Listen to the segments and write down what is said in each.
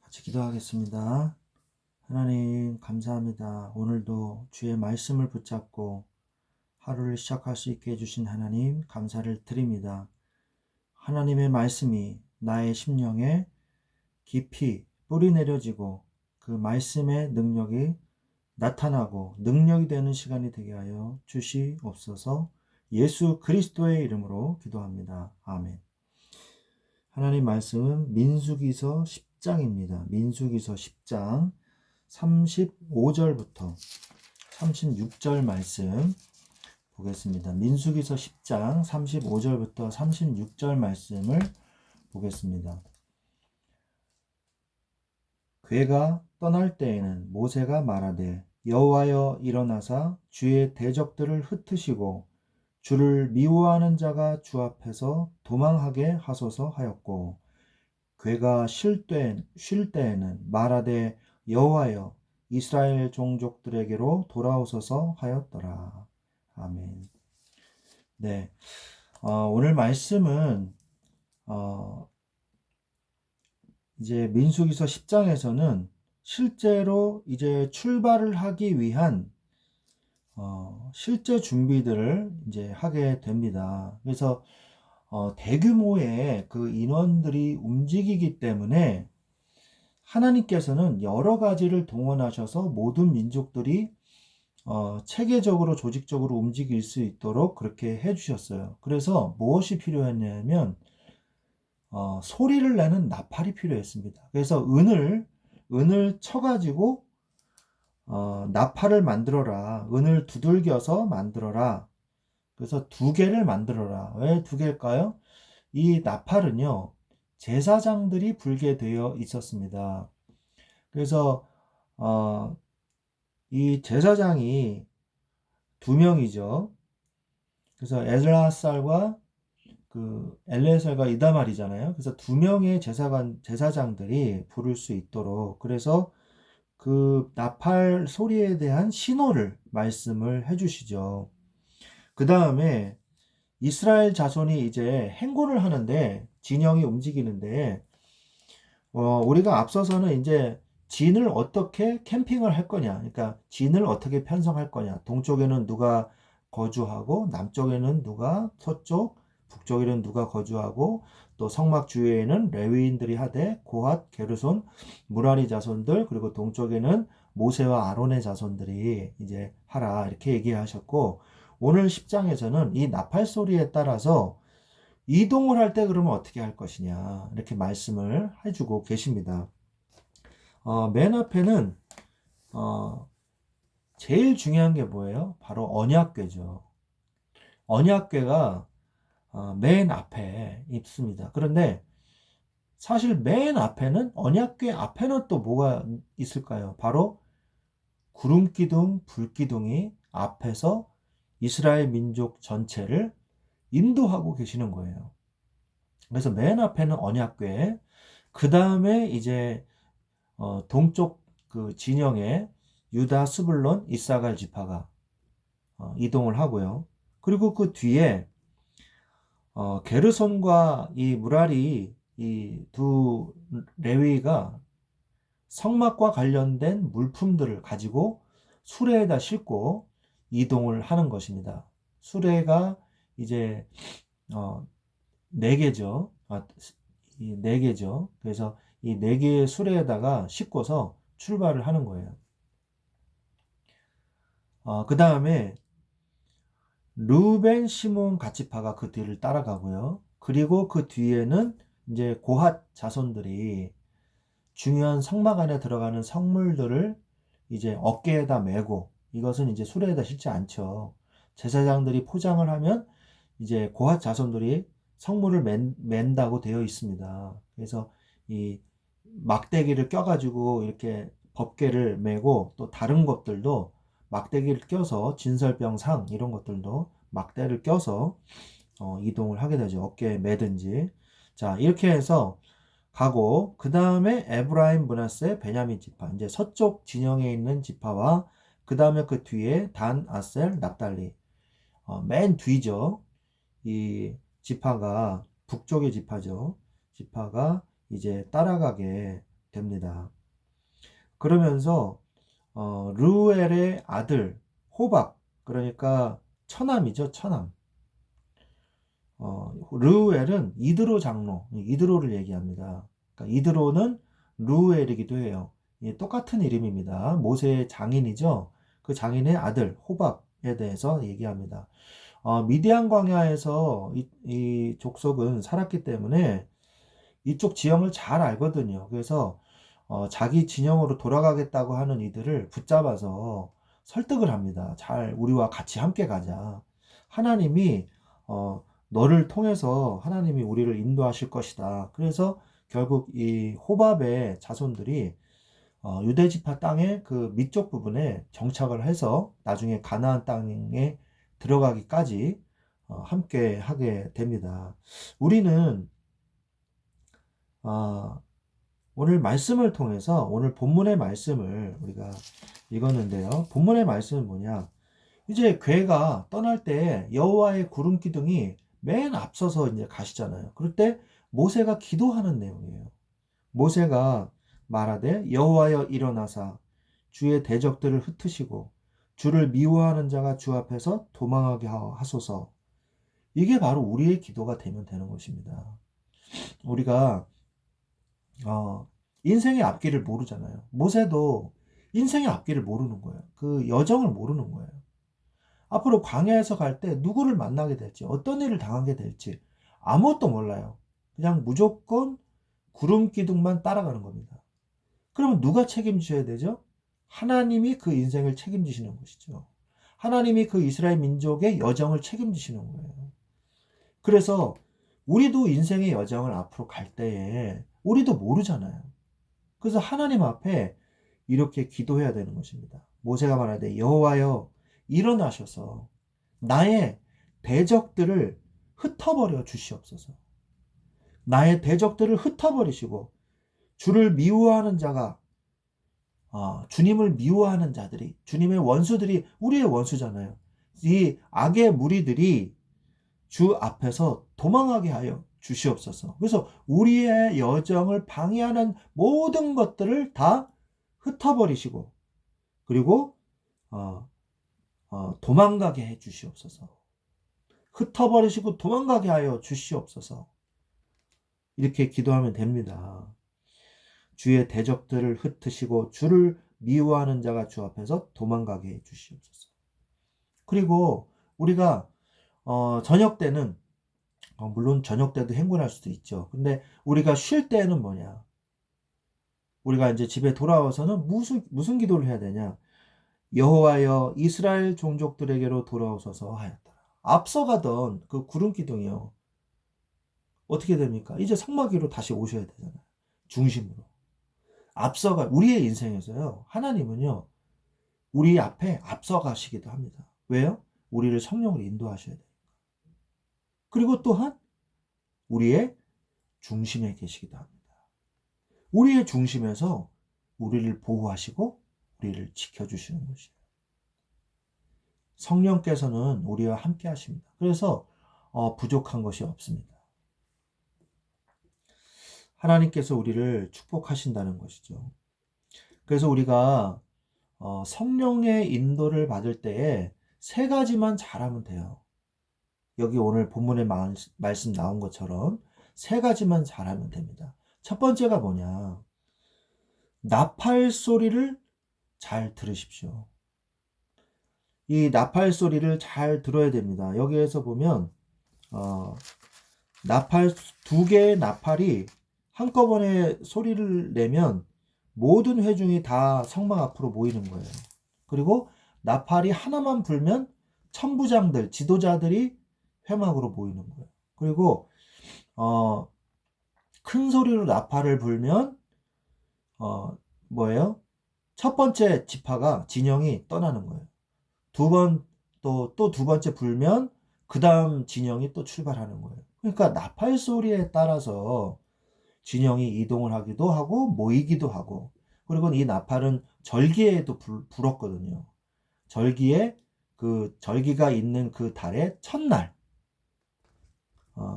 같이 기도하겠습니다. 하나님, 감사합니다. 오늘도 주의 말씀을 붙잡고 하루를 시작할 수 있게 해주신 하나님, 감사를 드립니다. 하나님의 말씀이 나의 심령에 깊이 뿌리 내려지고 그 말씀의 능력이 나타나고 능력이 되는 시간이 되게 하여 주시옵소서. 예수 그리스도의 이름으로 기도합니다. 아멘. 하나님 말씀은 민수기서 10장입니다. 민수기서 10장 35절부터 36절 말씀 보겠습니다. 민수기서 10장 35절부터 36절 말씀을 보겠습니다. 괴가 떠날 때에는 모세가 말하되 여호와여 일어나사 주의 대적들을 흩으시고 주를 미워하는 자가 주 앞에서 도망하게 하소서 하였고 괴가 쉴 때에는 말하되 여호와여 이스라엘 종족들에게로 돌아오소서 하였더라. 아멘. 네, 오늘 말씀은 이제 민수기서 10장에서는 실제로 이제 출발을 하기 위한 실제 준비들을 이제 하게 됩니다. 그래서 대규모의 그 인원들이 움직이기 때문에 하나님께서는 여러 가지를 동원하셔서 모든 민족들이 체계적으로 조직적으로 움직일 수 있도록 그렇게 해주셨어요. 그래서 무엇이 필요했냐면 소리를 내는 나팔이 필요했습니다. 그래서 은을 쳐가지고 나팔을 만들어라. 은을 두들겨서 만들어라. 그래서 두 개를 만들어라. 왜 두 개일까요? 이 나팔은요, 제사장들이 불게 되어 있었습니다. 그래서 이 제사장이 두 명이죠. 그래서 엘라살과 그 엘레살과 이다말이잖아요. 그래서 두 명의 제사장들이 부를 수 있도록 그래서 그 나팔 소리에 대한 신호를 말씀을 해주시죠. 그 다음에 이스라엘 자손이 이제 행군을 하는데 진영이 움직이는데 우리가 앞서서는 이제 진을 어떻게 캠핑을 할 거냐, 그러니까 진을 어떻게 편성할 거냐, 동쪽에는 누가 거주하고 남쪽에는 누가 서쪽, 북쪽에는 누가 거주하고 또 성막 주위에는 레위인들이 하되 고핫, 게르손, 무라리 자손들 그리고 동쪽에는 모세와 아론의 자손들이 이제 하라 이렇게 얘기하셨고 오늘 10장에서는 이 나팔 소리에 따라서 이동을 할 때 그러면 어떻게 할 것이냐 이렇게 말씀을 해주고 계십니다. 맨 앞에는 제일 중요한 게 뭐예요? 바로 언약궤죠. 언약궤가 맨 앞에 있습니다. 그런데 사실 맨 앞에는 언약궤 앞에는 또 뭐가 있을까요? 바로 구름기둥, 불기둥이 앞에서 이스라엘 민족 전체를 인도하고 계시는 거예요. 그래서 맨 앞에는 언약궤, 그 다음에 이제 동쪽 그 진영에 유다, 스불론, 이사갈 지파가 이동을 하고요. 그리고 그 뒤에 게르손과 이 무라리 이 두 레위가 성막과 관련된 물품들을 가지고 수레에다 싣고 이동을 하는 것입니다. 수레가 이제 네 개죠. 네 개죠. 그래서 이 네 개의 수레에다가 싣고서 출발을 하는 거예요. 그 다음에 르벤, 시몬, 갓지파가 그 뒤를 따라가고요. 그리고 그 뒤에는 이제 고핫 자손들이 중요한 성막 안에 들어가는 성물들을 이제 어깨에다 메고 이것은 이제 수레에다 싣지 않죠. 제사장들이 포장을 하면 이제 고핫 자손들이 성물을 맨다고 되어 있습니다. 그래서 이 막대기를 껴가지고 이렇게 법궤를 메고 또 다른 것들도 막대기를 껴서 진설병상 이런 것들도 막대를 껴서 이동을 하게 되죠. 어깨에 매든지. 자, 이렇게 해서 가고 그 다음에 에브라임, 므낫세, 베냐민 지파 이제 서쪽 진영에 있는 지파와 그 다음에 그 뒤에 단, 아셀, 납달리 맨 뒤죠. 이 지파가 북쪽의 지파죠. 지파가 이제 따라가게 됩니다. 그러면서 르우엘의 아들 호박, 그러니까 처남이죠, 처남. 르우엘은 이드로 장로, 이드로를 얘기합니다. 그러니까 이드로는 르우엘이기도 해요. 똑같은 이름입니다. 모세의 장인이죠. 그 장인의 아들 호박에 대해서 얘기합니다. 미디안 광야에서 이 족속은 살았기 때문에 이쪽 지형을 잘 알거든요. 그래서 자기 진영으로 돌아가겠다고 하는 이들을 붙잡아서 설득을 합니다. 잘 우리와 같이 함께 가자. 하나님이 너를 통해서 하나님이 우리를 인도하실 것이다. 그래서 결국 이 호밥의 자손들이 유대 지파 땅의 그 밑쪽 부분에 정착을 해서 나중에 가나안 땅에 들어가기까지 함께 하게 됩니다. 우리는 오늘 말씀을 통해서 오늘 본문의 말씀을 우리가 읽었는데요. 본문의 말씀은 뭐냐? 이제 괴가 떠날 때 여호와의 구름 기둥이 맨 앞서서 이제 가시잖아요. 그럴 때 모세가 기도하는 내용이에요. 모세가 말하되 여호와여 일어나사 주의 대적들을 흩으시고 주를 미워하는 자가 주 앞에서 도망하게 하소서. 이게 바로 우리의 기도가 되면 되는 것입니다. 우리가 인생의 앞길을 모르잖아요. 모세도 인생의 앞길을 모르는 거예요. 그 여정을 모르는 거예요. 앞으로 광야에서 갈 때 누구를 만나게 될지, 어떤 일을 당하게 될지 아무것도 몰라요. 그냥 무조건 구름 기둥만 따라가는 겁니다. 그러면 누가 책임져야 되죠? 하나님이 그 인생을 책임지시는 것이죠. 하나님이 그 이스라엘 민족의 여정을 책임지시는 거예요. 그래서 우리도 인생의 여정을 앞으로 갈 때에 우리도 모르잖아요. 그래서 하나님 앞에 이렇게 기도해야 되는 것입니다. 모세가 말하되 여호와여 일어나셔서 나의 대적들을 흩어버려 주시옵소서. 나의 대적들을 흩어버리시고 주를 미워하는 자가 주님을 미워하는 자들이, 주님의 원수들이 우리의 원수잖아요. 이 악의 무리들이 주 앞에서 도망하게 하여 주시옵소서. 그래서 우리의 여정을 방해하는 모든 것들을 다 흩어버리시고 그리고 도망가게 해 주시옵소서. 흩어버리시고 도망가게 하여 주시옵소서. 이렇게 기도하면 됩니다. 주의 대적들을 흩으시고 주를 미워하는 자가 주 앞에서 도망가게 해 주시옵소서. 그리고 우리가 저녁 때는 물론 저녁 때도 행군할 수도 있죠. 근데 우리가 쉴 때는 뭐냐? 우리가 이제 집에 돌아와서는 무슨 기도를 해야 되냐? 여호와여 이스라엘 종족들에게로 돌아오소서 하였더라. 앞서가던 그 구름 기둥이요. 어떻게 됩니까? 이제 성막위로 다시 오셔야 되잖아요. 중심으로. 앞서가 우리의 인생에서요. 하나님은요. 우리 앞에 앞서가시기도 합니다. 왜요? 우리를 성령으로 인도하셔야 돼요. 그리고 또한 우리의 중심에 계시기도 합니다. 우리의 중심에서 우리를 보호하시고 우리를 지켜주시는 것이에요. 성령께서는 우리와 함께 하십니다. 그래서 부족한 것이 없습니다. 하나님께서 우리를 축복하신다는 것이죠. 그래서 우리가 성령의 인도를 받을 때에 세 가지만 잘하면 돼요. 여기 오늘 본문에 말씀 나온 것처럼 세 가지만 잘하면 됩니다. 첫 번째가 뭐냐? 나팔 소리를 잘 들으십시오. 이 나팔 소리를 잘 들어야 됩니다. 여기에서 보면 나팔 두 개의 나팔이 한꺼번에 소리를 내면 모든 회중이 다 성막 앞으로 모이는 거예요. 그리고 나팔이 하나만 불면 천부장들, 지도자들이 회막으로 모이는 거예요. 그리고 큰 소리로 나팔을 불면 뭐예요? 첫 번째 지파가 진영이 떠나는 거예요. 또 두 번째 불면 그 다음 진영이 또 출발하는 거예요. 그러니까 나팔 소리에 따라서 진영이 이동을 하기도 하고 모이기도 하고, 그리고 이 나팔은 절기에도 불었거든요. 절기에 그 절기가 있는 그 달의 첫날.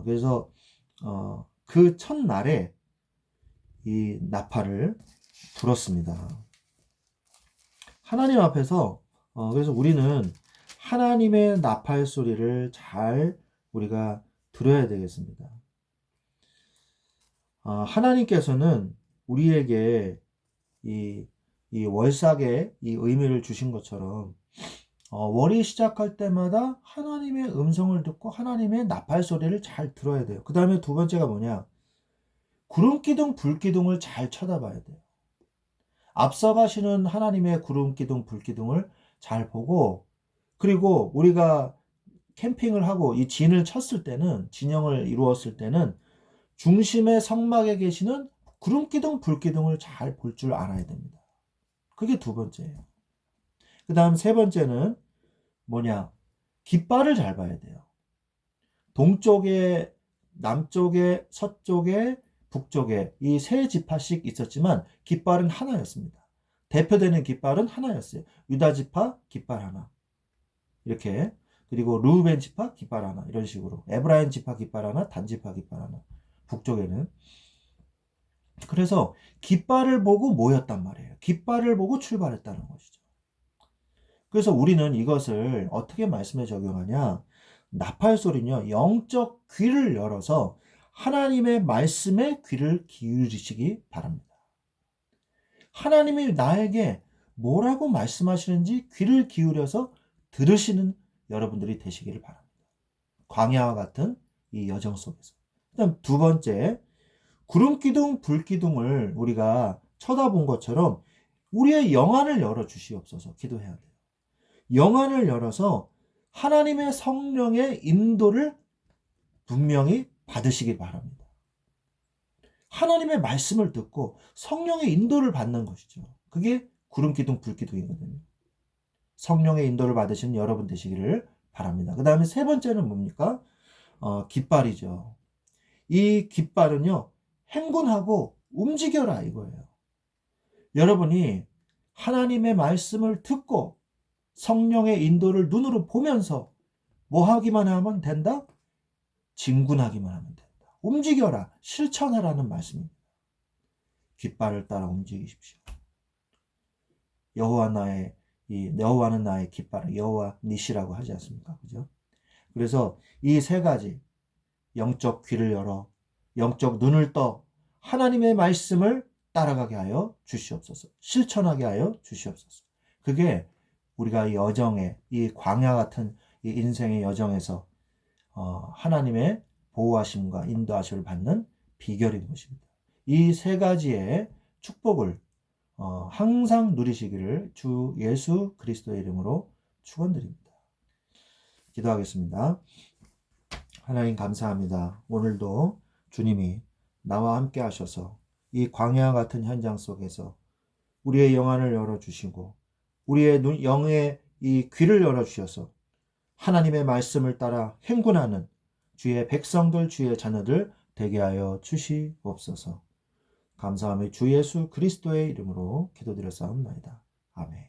그래서 그 첫날에 이 나팔을 불었습니다. 하나님 앞에서 그래서 우리는 하나님의 나팔 소리를 잘 우리가 들어야 되겠습니다. 하나님께서는 우리에게 이 월삭의 이 의미를 주신 것처럼 월이 시작할 때마다 하나님의 음성을 듣고 하나님의 나팔 소리를 잘 들어야 돼요. 그 다음에 두 번째가 뭐냐? 구름기둥, 불기둥을 잘 쳐다봐야 돼요. 앞서가시는 하나님의 구름기둥, 불기둥을 잘 보고, 그리고 우리가 캠핑을 하고 이 진을 쳤을 때는, 진영을 이루었을 때는 중심의 성막에 계시는 구름기둥, 불기둥을 잘 볼 줄 알아야 됩니다. 그게 두 번째예요. 그 다음 세 번째는 뭐냐? 깃발을 잘 봐야 돼요. 동쪽에, 남쪽에, 서쪽에, 북쪽에 이 세 지파씩 있었지만 깃발은 하나였습니다. 대표되는 깃발은 하나였어요. 유다 지파 깃발 하나. 이렇게. 그리고 르우벤 지파 깃발 하나. 이런 식으로. 에브라임 지파 깃발 하나, 단 지파 깃발 하나. 북쪽에는. 그래서 깃발을 보고 모였단 말이에요. 깃발을 보고 출발했다는 것이죠. 그래서 우리는 이것을 어떻게 말씀에 적용하냐? 나팔 소리는요, 영적 귀를 열어서 하나님의 말씀에 귀를 기울이시기 바랍니다. 하나님이 나에게 뭐라고 말씀하시는지 귀를 기울여서 들으시는 여러분들이 되시기를 바랍니다. 광야와 같은 이 여정 속에서. 그다음 두 번째, 구름기둥, 불기둥을 우리가 쳐다본 것처럼 우리의 영안을 열어 주시옵소서 기도해야 돼요. 영안을 열어서 하나님의 성령의 인도를 분명히 받으시길 바랍니다. 하나님의 말씀을 듣고 성령의 인도를 받는 것이죠. 그게 구름기둥, 불기둥이거든요. 성령의 인도를 받으시는 여러분 되시기를 바랍니다. 그 다음에 세 번째는 뭡니까? 깃발이죠. 이 깃발은요, 행군하고 움직여라 이거예요. 여러분이 하나님의 말씀을 듣고 성령의 인도를 눈으로 보면서 뭐 하기만 하면 된다? 진군하기만 하면 된다. 움직여라, 실천하라는 말씀입니다. 깃발을 따라 움직이십시오. 여호와는 나의 깃발, 여호와 니시라고 하지 않습니까? 그죠? 그래서 이 세 가지, 영적 귀를 열어, 영적 눈을 떠 하나님의 말씀을 따라가게 하여 주시옵소서. 실천하게 하여 주시옵소서. 그게 우리가 이 여정에, 이 광야 같은 이 인생의 여정에서 하나님의 보호하심과 인도하심을 받는 비결인 것입니다. 이 세 가지의 축복을 항상 누리시기를 주 예수 그리스도의 이름으로 축원드립니다. 기도하겠습니다. 하나님 감사합니다. 오늘도 주님이 나와 함께 하셔서 이 광야 같은 현장 속에서 우리의 영안을 열어주시고 우리의 영의 이 귀를 열어주셔서 하나님의 말씀을 따라 행군하는 주의 백성들, 주의 자녀들 되게 하여 주시옵소서. 감사하며 주 예수 그리스도의 이름으로 기도드렸사옵나이다. 아멘.